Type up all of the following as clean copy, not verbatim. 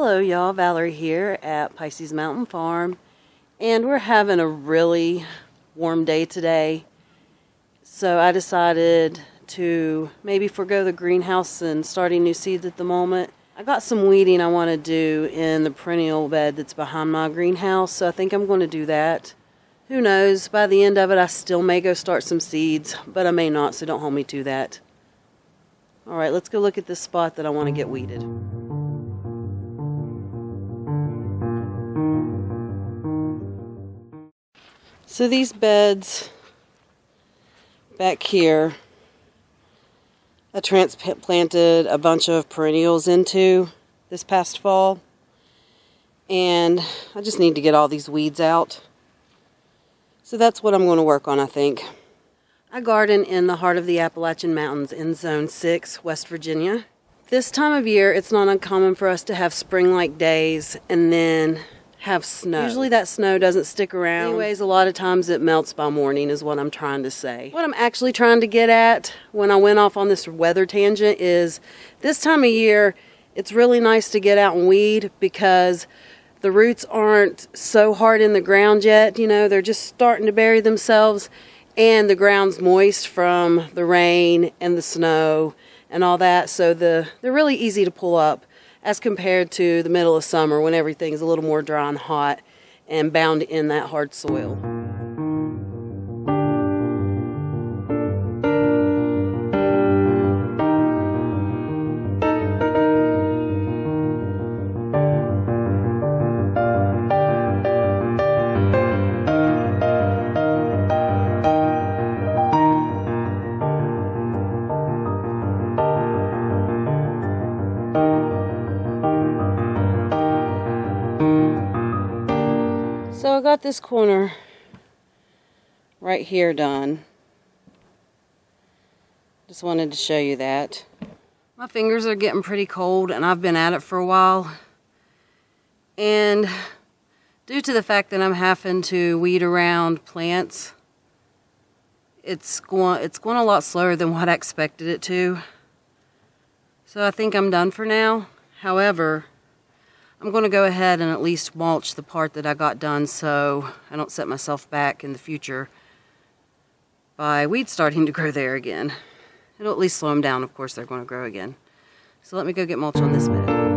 Hello y'all, Valerie here at Pisces Mountain Farm, and we're having a really warm day today, so I decided to maybe forego the greenhouse and starting new seeds at the moment. I got some weeding I want to do in the perennial bed that's behind my greenhouse, so I think I'm going to do that. Who knows, by the end of it I still may go start some seeds, but I may not, so don't hold me to that. Alright, let's go look at this spot that I want to get weeded. So these beds back here, I transplanted a bunch of perennials into this past fall, and I just need to get all these weeds out. So that's what I'm going to work on, I think. I garden in the heart of the Appalachian Mountains in Zone 6, West Virginia. This time of year, it's not uncommon for us to have spring-like days and then have snow. Usually that snow doesn't stick around. Anyways, a lot of times it melts by morning is what I'm trying to say. What I'm actually trying to get at when I went off on this weather tangent is this time of year, it's really nice to get out and weed because the roots aren't so hard in the ground yet. You know, they're just starting to bury themselves, and the ground's moist from the rain and the snow and all that, so they're really easy to pull up as compared to the middle of summer when everything's a little more dry and hot and bound in that hard soil. So I got this corner right here done. Just wanted to show you that. My fingers are getting pretty cold and I've been at it for a while. And due to the fact that I'm having to weed around plants, it's going a lot slower than what I expected it to. So I think I'm done for now. However, I'm going to go ahead and at least mulch the part that I got done so I don't set myself back in the future by weeds starting to grow there again. It'll at least slow them down. Of course, they're going to grow again. So let me go get mulch on this bed.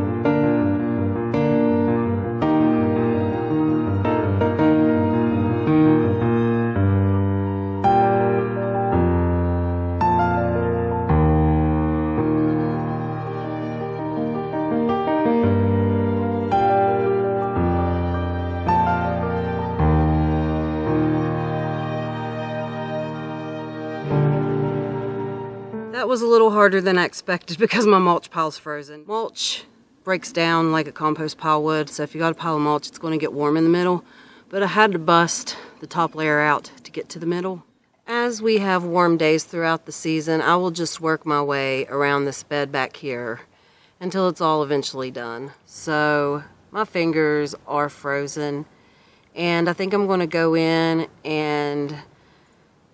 That was a little harder than I expected because my mulch pile's frozen. Mulch breaks down like a compost pile would, so if you got a pile of mulch, it's going to get warm in the middle. But I had to bust the top layer out to get to the middle. As we have warm days throughout the season, I will just work my way around this bed back here until it's all eventually done. So my fingers are frozen, and I think I'm going to go in and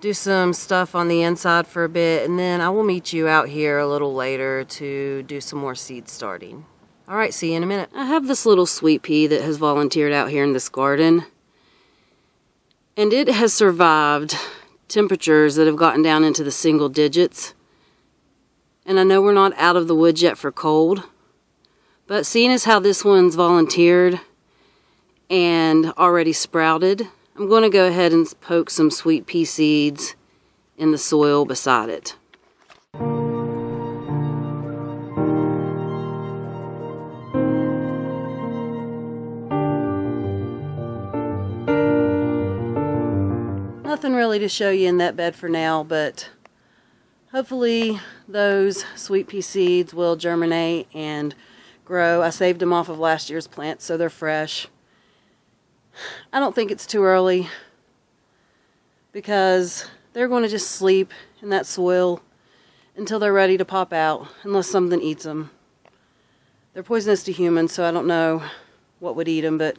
do some stuff on the inside for a bit, and then I will meet you out here a little later to do some more seed starting. Alright, see you in a minute. I have this little sweet pea that has volunteered out here in this garden, and it has survived temperatures that have gotten down into the single digits. And I know we're not out of the woods yet for cold, but seeing as how this one's volunteered and already sprouted, I'm going to go ahead and poke some sweet pea seeds in the soil beside it. Nothing really to show you in that bed for now, but hopefully those sweet pea seeds will germinate and grow. I saved them off of last year's plants, so they're fresh. I don't think it's too early because they're going to just sleep in that soil until they're ready to pop out, unless something eats them. They're poisonous to humans, so I don't know what would eat them, but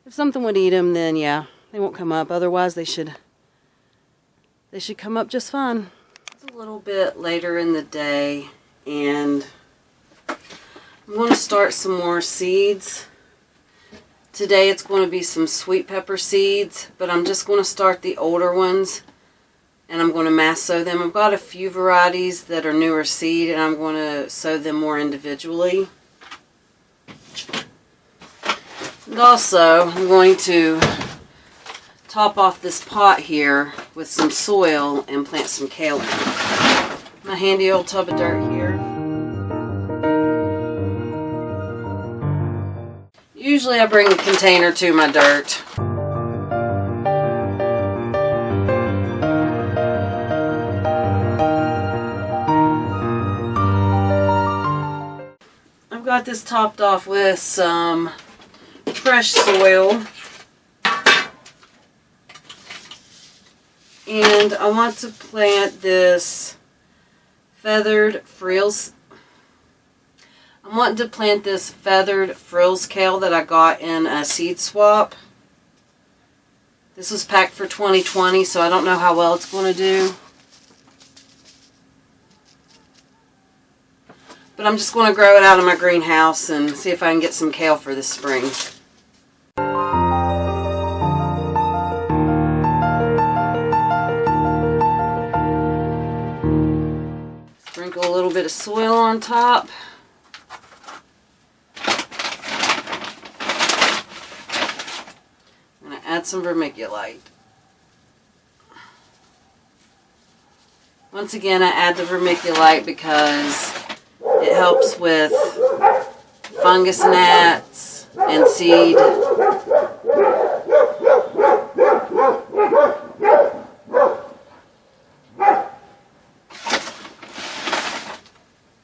if something would eat them, then yeah, they won't come up. Otherwise, they should come up just fine. It's a little bit later in the day, and I'm going to start some more seeds. Today it's going to be some sweet pepper seeds, but I'm just going to start the older ones and I'm going to mass sow them. I've got a few varieties that are newer seed and I'm going to sow them more individually. And also I'm going to top off this pot here with some soil and plant some kale in it. My handy old tub of dirt here. Usually I bring a container to my dirt. I've got this topped off with some fresh soil. And I want to plant this feathered frills. I'm wanting to plant this feathered frills kale that I got in a seed swap. This was packed for 2020, so I don't know how well it's going to do. But I'm just going to grow it out of my greenhouse and see if I can get some kale for this spring. Sprinkle a little bit of soil on top. Add some vermiculite. Once again, I add the vermiculite because it helps with fungus gnats and seed.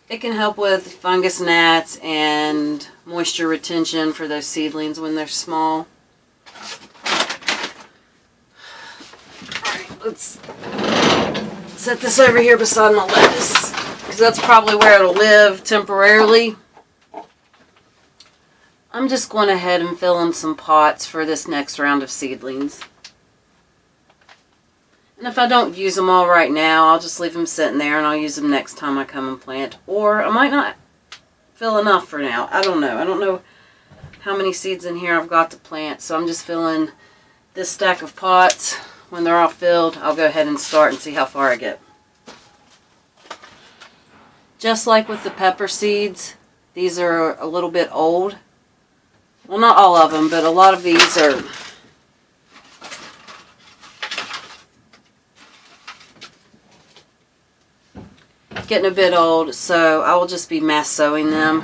It can help with fungus gnats and moisture retention for those seedlings when they're small. Let's set this over here beside my lettuce because that's probably where it'll live temporarily. I'm just going ahead and fill in some pots for this next round of seedlings. And if I don't use them all right now, I'll just leave them sitting there and I'll use them next time I come and plant. Or I might not fill enough for now. I don't know. I don't know how many seeds in here I've got to plant, so I'm just filling this stack of pots. When they're all filled, I'll go ahead and start and see how far I get. Just like with the pepper seeds, these are a little bit old. Well, not all of them, but a lot of these are getting a bit old, so I will just be mass sowing them.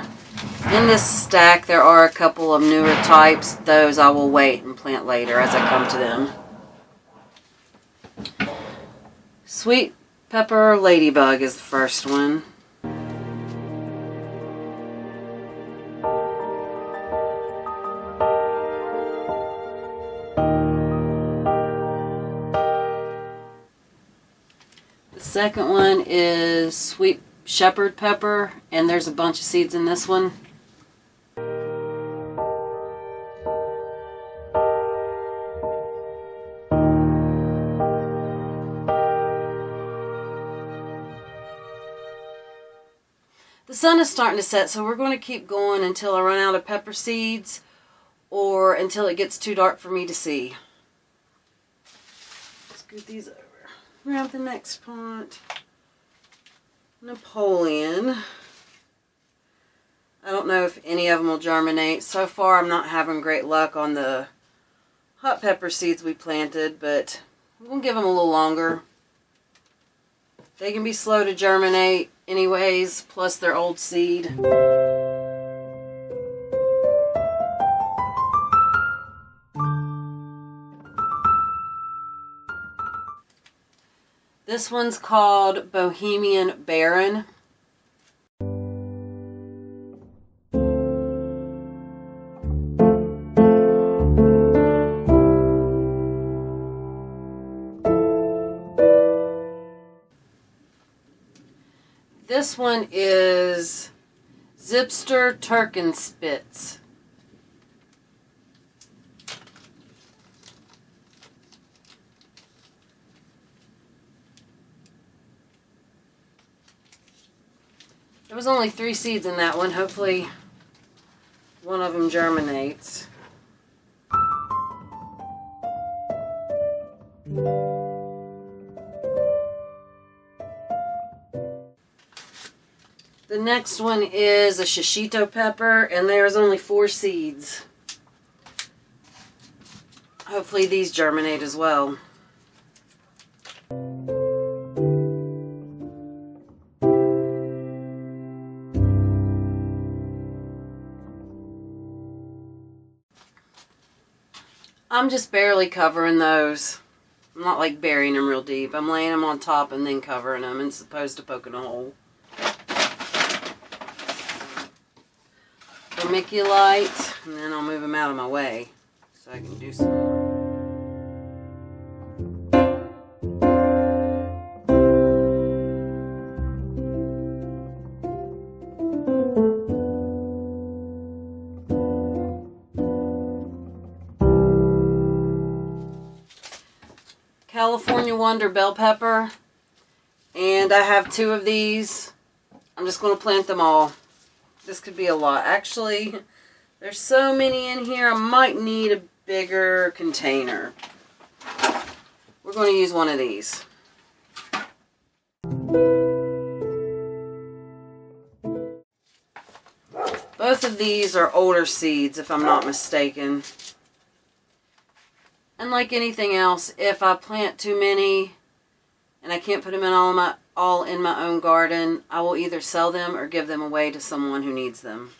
In this stack, there are a couple of newer types. Those I will wait and plant later as I come to them. Sweet pepper ladybug is the first one. The second one is sweet shepherd pepper, and there's a bunch of seeds in this one. The sun is starting to set, so we're going to keep going until I run out of pepper seeds or until it gets too dark for me to see. Scoot these over. Grab the next pot. Napoleon. I don't know if any of them will germinate. So far I'm not having great luck on the hot pepper seeds we planted, but we'll give them a little longer. They can be slow to germinate anyways, plus they're old seed. This one's called Bohemian Baron. This one is Zipster Turkenspitz. There was only 3 seeds in that one. Hopefully one of them germinates. The next one is a shishito pepper, and there's only 4 seeds. Hopefully these germinate as well. I'm just barely covering those. I'm not like burying them real deep. I'm laying them on top and then covering them and supposed to poking a hole. Vermiculite, and then I'll move them out of my way so I can do some more. California Wonder bell pepper, and I have 2 of these. I'm just going to plant them all. This could be a lot. Actually, there's so many in here, I might need a bigger container. We're going to use one of these. Both of these are older seeds, if I'm not mistaken. And like anything else, if I plant too many and I can't put them in all in my own garden, I will either sell them or give them away to someone who needs them.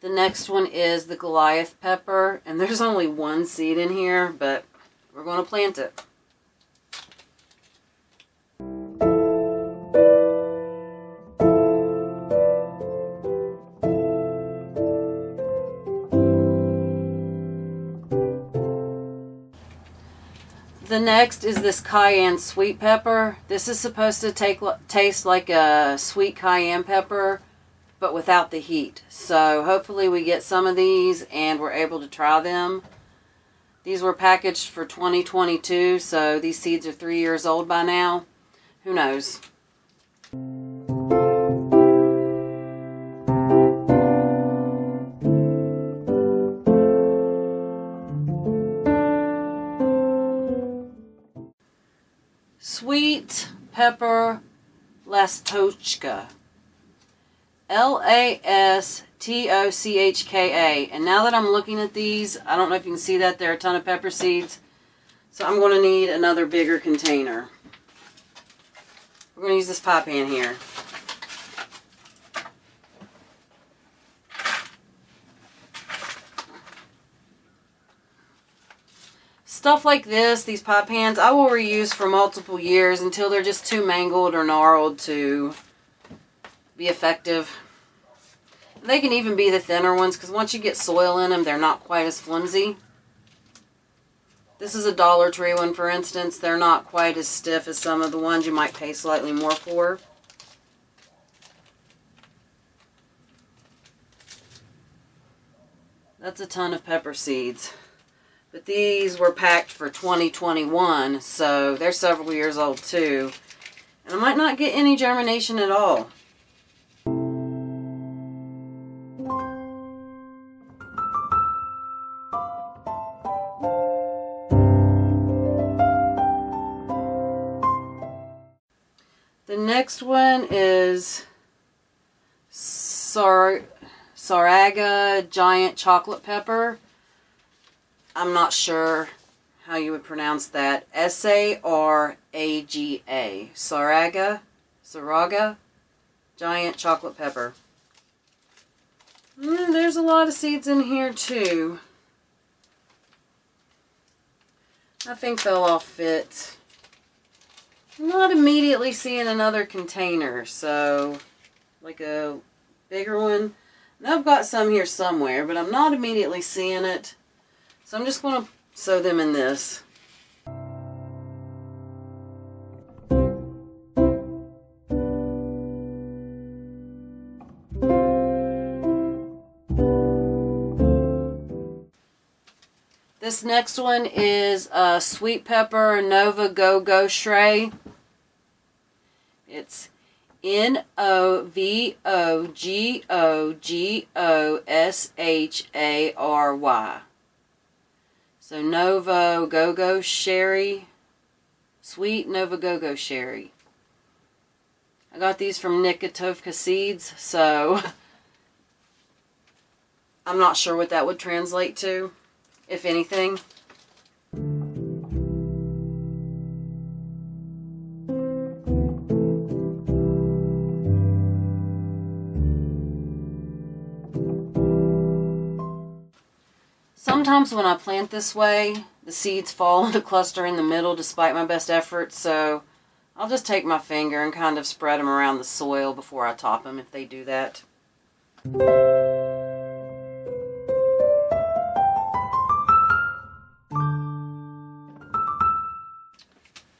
The next one is the Goliath pepper, and there's only 1 seed in here, but we're going to plant it. The next is this cayenne sweet pepper. This is supposed to taste like a sweet cayenne pepper, but without the heat. So hopefully we get some of these and we're able to try them. These were packaged for 2022, so these seeds are 3 years old by now. Who knows? Sweet pepper lastochka. Lastochka. And now that I'm looking at these, I don't know if you can see that there are a ton of pepper seeds. So I'm going to need another bigger container. We're going to use this pie pan here. Stuff like this, these pie pans, I will reuse for multiple years until they're just too mangled or gnarled to be effective. They can even be the thinner ones, because once you get soil in them, they're not quite as flimsy. This is a Dollar Tree one, for instance. They're not quite as stiff as some of the ones you might pay slightly more for. That's a ton of pepper seeds. But these were packed for 2021, so they're several years old too. And I might not get any germination at all. The next one is Sowing giant chocolate pepper. I'm not sure how you would pronounce that. S-A-R-A-G-A. Sowing giant chocolate pepper. There's a lot of seeds in here too. I think they'll all fit. I'm not immediately seeing another container, so like a bigger one. And I've got some here somewhere, but I'm not immediately seeing it. So I'm just going to sow them in this. This next one is a Sweet Pepper Nova Go-Go Shrey. It's Novogogoshary. So Novo Go-Go Sherry. Sweet Nova Go-Go Sherry. I got these from Nicotovka Seeds, so I'm not sure what that would translate to, if anything. Sometimes when I plant this way, the seeds fall into cluster in the middle despite my best efforts, so I'll just take my finger and kind of spread them around the soil before I top them if they do that.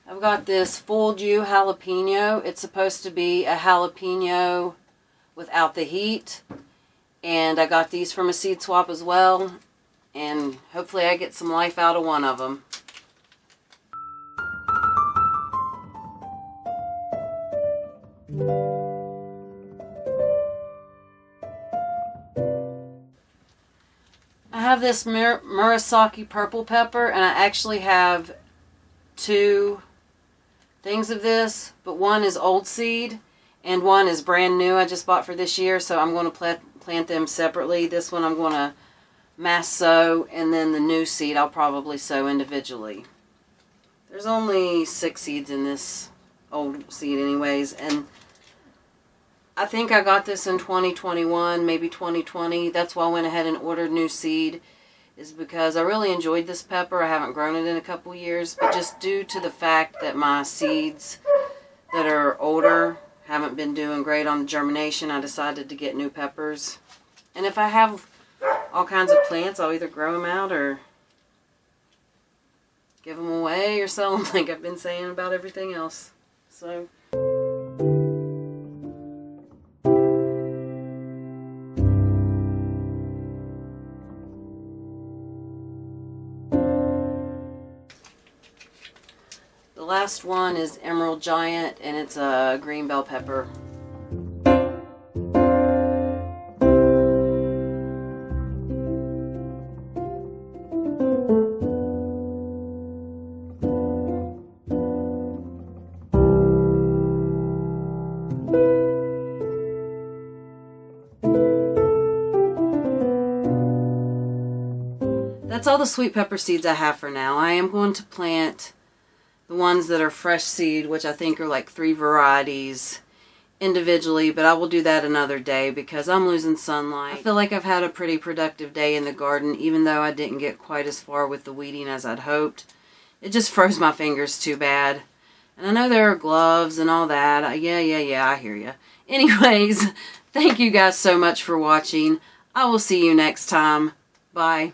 I've got this Fooled You jalapeno. It's supposed to be a jalapeno without the heat, and I got these from a seed swap as well, and hopefully I get some life out of one of them. I have this Murasaki purple pepper, and I actually have 2 things of this, but one is old seed and one is brand new I just bought for this year, so I'm going to plant them separately. This one I'm going to mass sow, and then the new seed I'll probably sow individually. There's only 6 seeds in this old seed anyways, and I think I got this in 2021, maybe 2020. That's why I went ahead and ordered new seed, is because I really enjoyed this pepper. I haven't grown it in a couple years, but just due to the fact that my seeds that are older haven't been doing great on the germination, I decided to get new peppers. And if I have all kinds of plants, I'll either grow them out or give them away or sell them, like I've been saying about everything else. So the last one is Emerald Giant, and it's a green bell pepper. That's all the sweet pepper seeds I have for now. I am going to plant the ones that are fresh seed, which I think are like 3 varieties individually, but I will do that another day because I'm losing sunlight. I feel like I've had a pretty productive day in the garden, even though I didn't get quite as far with the weeding as I'd hoped. It just froze my fingers too bad. And I know there are gloves and all that. Yeah, I hear you. Anyways, thank you guys so much for watching. I will see you next time. Bye.